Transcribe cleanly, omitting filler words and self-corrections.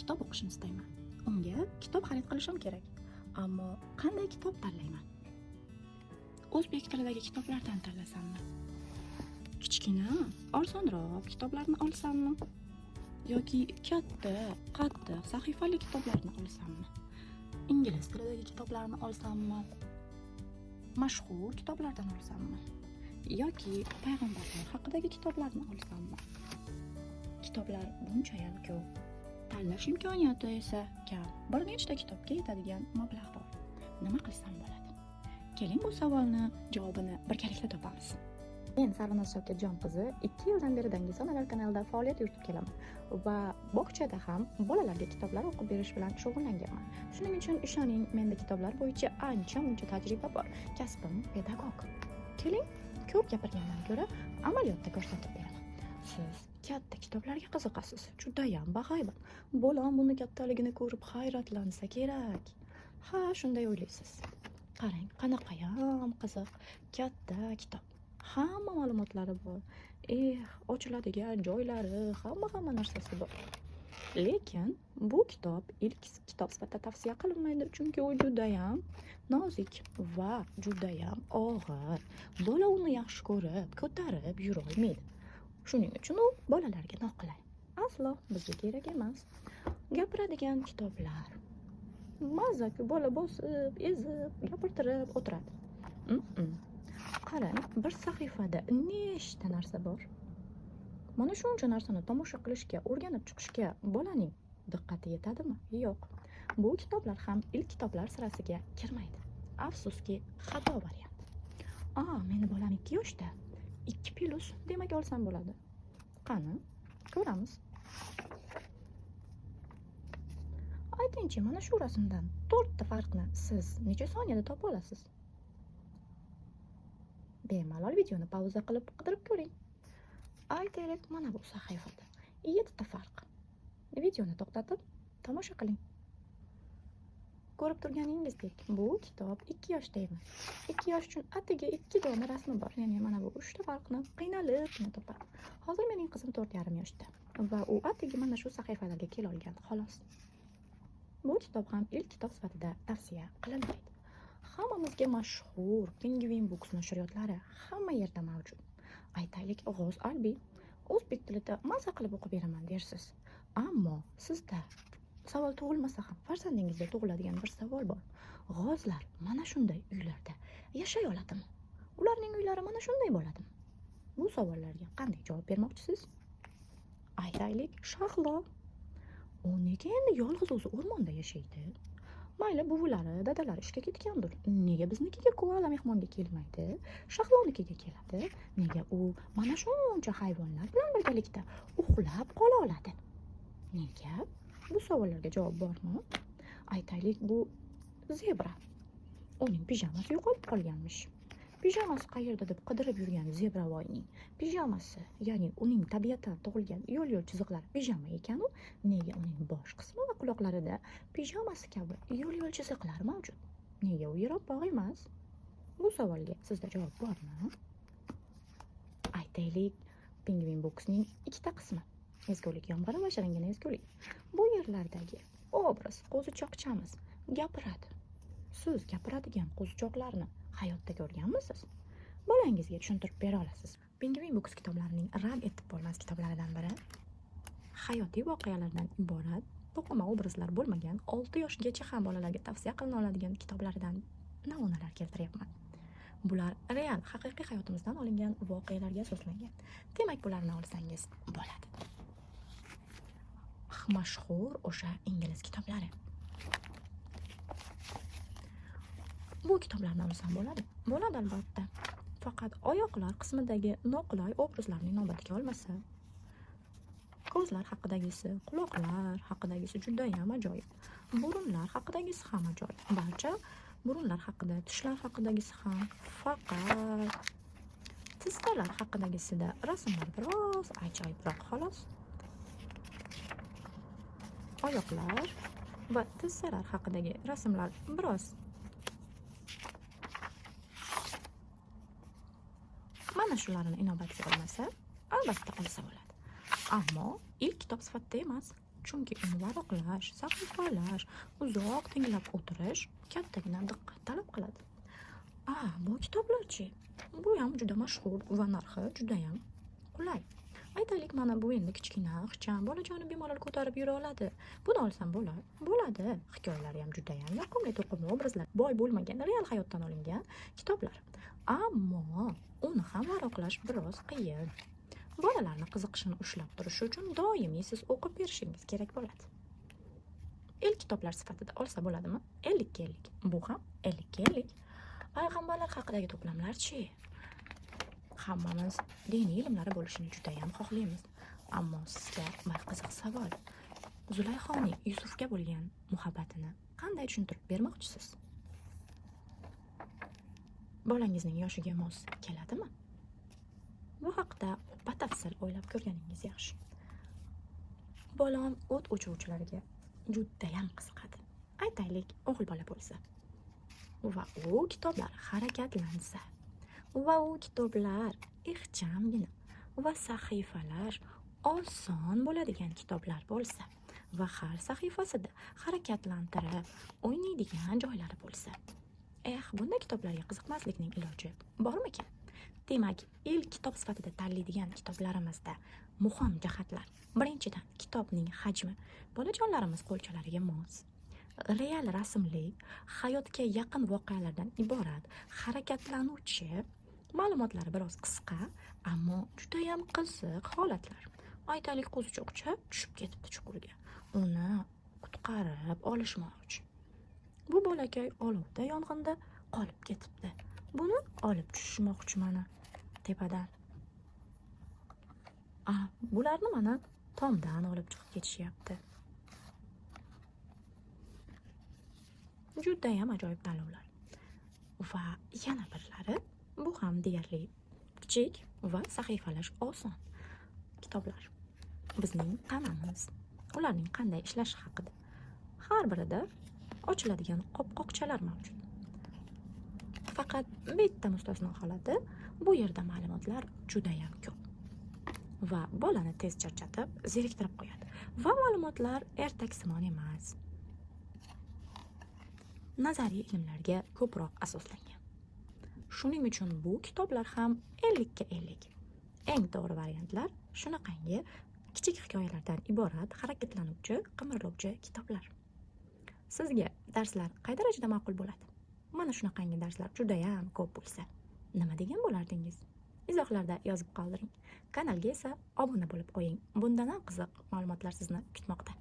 kitob o'qishni istayman. Unga kitob xarid qilishim kerak. Ammo qanday kitob tanlayman? O'zbek tilidagi kitoblardan tanlasammi? Kichkina, arzonroq kitoblarni olsammi? Yoki katta, qattiq sahifali kitoblarni olsammi? Ingliz tilidagi kitoblarni olsammi? Mashhur kitoblardan olsammi? Yoki payg'ambarlar haqidagi kitoblarni olsammi? Kitoblar bunchayam ko'p. Tanlash imkoniyati esa kam. Bir nechta kitobga yetadigan mablag' bor. Nima qilsam bo'ladi? Keling, bu savolni javobini birgalikda topamiz. Men Sarvinoz Shavkatjon qizi 2 yildan beri Dangiz onalar kanalida faoliyat yuritib kelaman va bog'chada ham bolalarga kitoblar o'qib berish bilan shug'ullanganman. Shuning uchun ishoning, menda kitoblar bo'yicha ancha-muncha tajriba bor. Kasbim pedagog. Keling, ko'p gapirgandan ko'ra amaliyotda ko'rsatib beraman. Siz katta kitoblarga qiziqasiz. Judayam bahaybat. Bolam buni kattaligini ko'rib hayratlansa kerak. Ha, shunday o'ylaysiz. Qarang, qanaqayam qiziq, katta kitob. Hamma ma'lumotlari bor. Ochiladigan joylari, hamma narsasi bor. Lekin bu kitob ilk kitob sifatida tavsiya qilinmaydi, chunki u judayam nozik va judayam og'ir. Bola uni yaxshi ko'rib, ko'tarib yura olmaydi. Shuning uchun u bolalarga noqulay. Aslo bizga kerak emas. Gapiradigan kitoblar. Mazaki bola bosib, ezib, gapirtirib o'tiradi. Qarang, bir sahifada nechta narsa bor. Mana shuncha narsani tomosha qilishga, o'rganib chiqishga bolaning diqqati yetadimi? Yo'q. Bu kitoblar ham ilk kitoblar sirasiga kirmaydi. Afsuski, xato variant. Meni bolam 2 yoshda. 2+ demak olsam bo'ladi. Qani, ko'ramiz. Aytingchi, mana shu rasmdan 4 ta farqni siz necha soniyada topa olasiz? Bemalol videoni pauza qilib qidirib ko'ring. Aytaylik, mana bu sahifada 7 ta farq. Videoni to'xtatib tomosha qiling. Ko'rib turganingizdek, bu kitob 2 yoshda emas. 2 yosh uchun atigi 2 dona rasmi bor. Ya'ni mana bu 3 ta farqni qiynalib topadi. Hozir mening qizim 4,5 yoshda va u atigi mana shu sahifalarga kela olgan, xolos. Bu kitob ham ilk kitob sifatida tavsiya qilinmaydi. Hammamizga mashhur Penguin Books nashriyotlari hamma yerda mavjud. Aytaylik, G'oz Albiy o'zbek tilida maza qilib o'qib beraman dersiz. Ammo sizda savol tug'ilmasa ham farzandingizda tug'iladigan bir savol bor. G'ozlar mana shunday uylarda yashay oladimi? Ularning uylari mana shunday bo'ladimi? Bu savollarga qanday javob bermoqchisiz? Aytaylik, Shahlo. U nega endi yolg'iz o'zi o'rmonda yashaydi? Mayli, buvilari, dadalari ishga ketgandir. Nega biznikiga koala mehmonga kelmaydi? Shahlonikiga keladi. Nega u mana shuncha hayvonlar bilan birgalikda uxlab qola oladi? Nega? Bu savollarga javob bormi? Aytaylik, bu zebra. Uning pijamasi yo'qolib qolganmish. Pijamasi qayerda deb qidirib yurgan zebravoyning pijamasi, ya'ni uning tabiatan tug'ilgan yo'l chiziqlari pijama ekan-u, nega uning bosh qismi va quloqlarida pijamasi kabi yo'l chiziqlar mavjud? Nega u yiroq emas? Bu savolga sizda javob bormi? Aytaylik, Penguin Booksning 2 ta qismi. Ezgulik yomg'iri va shiringina ezgulik. Bu yerlardagi obraz qo'zichoqchamiz gapiradi. Siz gapiradigan qo'zichoqlarni hayotda ko'rganmisiz? Bolangizga tushuntirib bera olasiz. Penguin Books kitoblarining rad etib bo'lmas kitoblaridan biri hayotiy voqealardan iborat, to'qima obrazlar bo'lmagan 6 yoshgacha ham bolalarga tavsiya qilina oladigan kitoblaridan namunalar keltiryapman. Bular real, haqiqiy hayotimizdan olingan voqealarga asoslangan. Demak, bularni olsangiz bo'ladi. Mashhur o'sha ingliz kitoblari. Bu kitoblarni olsam bo'ladi. Bo'ladi albatta. Faqat oyoqlar qismidagi noqulay obrazlarni inobatga olmasa, ko'zlar haqidagisi, quloqlar haqidagisi judayam ajoyib. Burunlar haqidagisi ham ajoyib. Barcha burunlar haqida, tishlar haqidagisi ham, faqat tistalar haqidagisida rasmlar biroz ajoyibroq, xolos. Oyoqlar va tissalar haqidagi rasmlar biroz mana shularni inobatga olmasa, albatta olsa bo'ladi. Ammo ilk kitob sifatida emas, chunki uni varaqlash, saqlalash, uzoq tinglab o'tirish kattagina diqqat talab qiladi. Bu kitoblarchi? Bu ham juda mashhur va narxi juda ham qulay. Aytaylik, mana bu endi kichkina, ixcham, bolajoni bemalol ko'tarib yura oladi. Buni olsam bo'ladi. Hikoyalari ham juda ham yoqimli, to'qima obrazlar, boy bo'lmagan, real hayotdan olingan kitoblar. Ammo uni ham varaqlash biroz qiyin. Bolalarni qiziqishini ushlab turish uchun doimiy siz o'qib berishingiz kerak bo'ladi. Ilk kitoblar sifatida olsa bo'ladimi? 50 ga 50. Bu ham 50 ga 50. Payg'ambarlar haqidagi to'plamlarchi? Hammamiz diniy ilmlari bo'lishini juda ham xohlaymiz. Ammo sizga bir qiziq savol. Zulayhoning Yusufga bo'lgan muhabbatini qanday tushuntirib bermoqchisiz? Bolangizning yoshiga mos keladimi? Bu haqda batafsil o'ylab ko'rganingiz yaxshi. Bolam o't o'chiruvchilarga juda ham qiziqadi. Aytaylik, o'g'il bola bo'lsa va u kitoblar harakatlansa va u kitoblar ixchamgina va sahifalar oson bo'ladigan kitoblar bo'lsa va har sahifasida harakatlantirib o'ynaydigan joylari bo'lsa, bunday kitoblarga qiziqmaslikning iloji bormikan? Demak, ilk kitob sifatida tanlaydigan kitoblarimizda muhim jihatlar. Birinchidan, kitobning hajmi. Bolajonlarimiz qo'lchalariga mos, real rasmli, hayotga yaqin voqealardan iborat, harakatlanuvchi, ma'lumotlari biroz qisqa, ammo juda ham qiziq holatlar. Aytaylik, qo'zichoqcha tushib ketibdi chuqurga. Uni qutqarib olishmoqchi. Bu bolakay olovda, yong'inda qolib ketibdi. Buni olib tushishmoqchi mana tepadan. Bularni mana tomdan olib chiqib ketishyapti. Juda ham ajoyib tanlovlar. Va yana birlari, bu ham deyarli kichik va sahifalash oson kitoblar. Bizning tanamiz, ularning qanday ishlashi haqida. Har birida ochiladigan qopqoqchalar mavjud. Faqat bitta mustasno holati, bu yerda ma'lumotlar juda ham ko'p. Va bolani tez charchatib, zeriktirib qo'yadi. Va ma'lumotlar ertaksimon emas. Nazariy ilmlarga ko'proq asoslangan. Shuning uchun bu kitoblar ham 50 ga 50. Eng to'g'ri variantlar shunaqangi kichik hikoyalardan iborat harakatlanuvchi, qimirlovchi kitoblar. Sizga darslar qay darajada ma'qul bo'ladi? Mana shunaqangi darslar juda ham ko'p bo'lsa, nima degan bo'lardingiz? Izohlarda yozib qoldiring. Kanalga esa obuna bo'lib qo'ying. Bundan ham qiziq ma'lumotlar sizni kutmoqda.